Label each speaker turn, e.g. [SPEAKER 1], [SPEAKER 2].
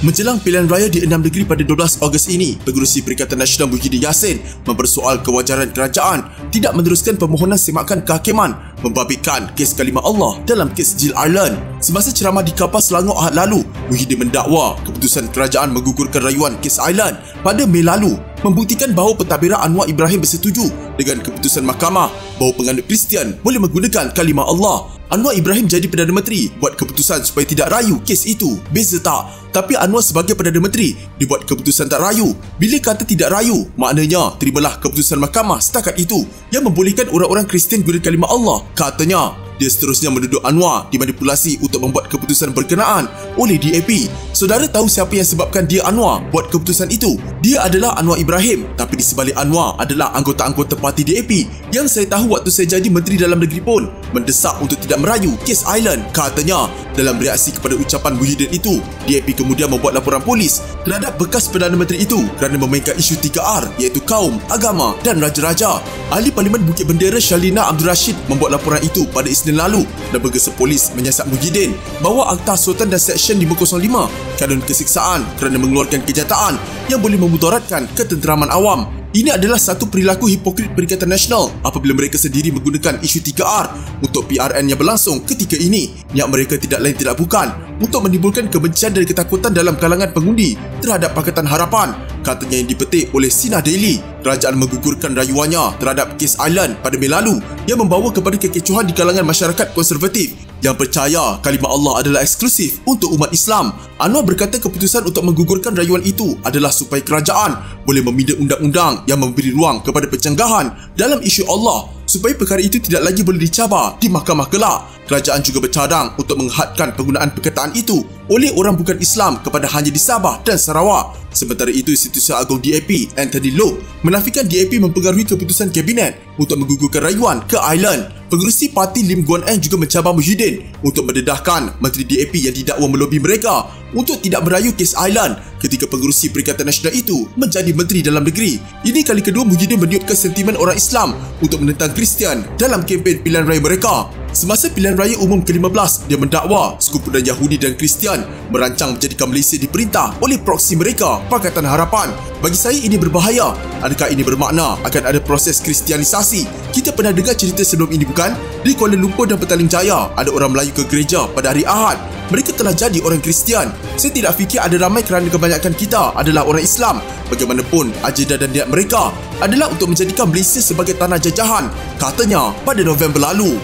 [SPEAKER 1] Menjelang pilihan raya di 6 negeri pada 12 Ogos ini, Pengerusi Perikatan Nasional Muhyiddin Yassin mempersoal kewajaran kerajaan tidak meneruskan permohonan semakan kehakiman membabitkan kes kalimah Allah dalam kes Jill Ireland. Semasa ceramah di Kapal Selangor Ahad lalu, Muhyiddin mendakwa keputusan kerajaan menggugurkan rayuan kes Ireland pada Mei lalu membuktikan bahawa pentadbiran Anwar Ibrahim bersetuju dengan keputusan mahkamah bahawa penganut Kristian boleh menggunakan kalimah Allah. Anwar Ibrahim jadi Perdana Menteri buat keputusan supaya tidak rayu kes itu. Beza tak? Tapi Anwar sebagai Perdana Menteri dibuat keputusan tak rayu. Bila kata tidak rayu, maknanya terimalah keputusan mahkamah setakat itu yang membolehkan orang-orang Kristian guna kalimah Allah. Katanya, dia seterusnya menuduh Anwar dimanipulasi untuk membuat keputusan berkenaan oleh DAP. Saudara tahu siapa yang sebabkan dia Anwar buat keputusan itu? Dia adalah Anwar Ibrahim, tapi di sebalik Anwar adalah anggota-anggota parti DAP yang saya tahu waktu saya jadi Menteri Dalam Negeri pun mendesak untuk tidak merayu kes Ireland. Katanya, dalam reaksi kepada ucapan Muhyiddin itu, DAP kemudian membuat laporan polis terhadap bekas Perdana Menteri itu kerana memainkan isu 3R iaitu kaum, agama dan raja-raja. Ahli Parlimen Bukit Bendera Shalina Abdul Rashid membuat laporan itu pada Isnin lalu dan bergesa polis menyiasat Muhyiddin bahawa Akta Sultan dan Seksyen 505 Kanun Kesiksaan kerana mengeluarkan kenyataan yang boleh memudaratkan ketenteraman awam. Ini adalah satu perilaku hipokrit Perikatan Nasional apabila mereka sendiri menggunakan isu 3R untuk PRN yang berlangsung ketika ini. Niat mereka tidak lain tidak bukan untuk menimbulkan kebencian dan ketakutan dalam kalangan pengundi terhadap Pakatan Harapan. Katanya yang dipetik oleh Sina Daily, kerajaan menggugurkan rayuannya terhadap kes Ireland pada Mei lalu yang membawa kepada kekecohan di kalangan masyarakat konservatif yang percaya kalimah Allah adalah eksklusif untuk umat Islam. Anwar berkata keputusan untuk menggugurkan rayuan itu adalah supaya kerajaan boleh meminda undang-undang yang memberi ruang kepada pencanggahan dalam isu Allah supaya perkara itu tidak lagi boleh dicabar di mahkamah kelak. Kerajaan juga bercadang untuk menghadkan penggunaan perkataan itu oleh orang bukan Islam kepada hanya di Sabah dan Sarawak. Sementara itu, Institusi Agong DAP, Anthony Loke, menafikan DAP mempengaruhi keputusan Kabinet untuk menggugurkan rayuan ke Ireland. Pengerusi parti Lim Guan Eng juga mencabar Muhyiddin untuk mendedahkan Menteri DAP yang didakwa melobi mereka untuk tidak merayu kes Ireland ketika Pengerusi Perikatan Nasional itu menjadi Menteri Dalam Negeri. Ini kali kedua Muhyiddin meniupkan sentimen orang Islam untuk menentang Kristian dalam kempen pilihan raya mereka. Semasa pilihan raya umum ke-15, dia mendakwa sekumpulan Yahudi dan Kristian merancang menjadikan Malaysia diperintah oleh proksi mereka, Pakatan Harapan. Bagi saya ini berbahaya. Adakah ini bermakna akan ada proses kristianisasi? Kita pernah dengar cerita sebelum ini bukan? Di Kuala Lumpur dan Petaling Jaya, ada orang Melayu ke gereja pada hari Ahad. Mereka telah jadi orang Kristian. Saya tidak fikir ada ramai kerana kebanyakan kita adalah orang Islam. Bagaimanapun, agenda dan niat mereka adalah untuk menjadikan Malaysia sebagai tanah jajahan, katanya pada November lalu.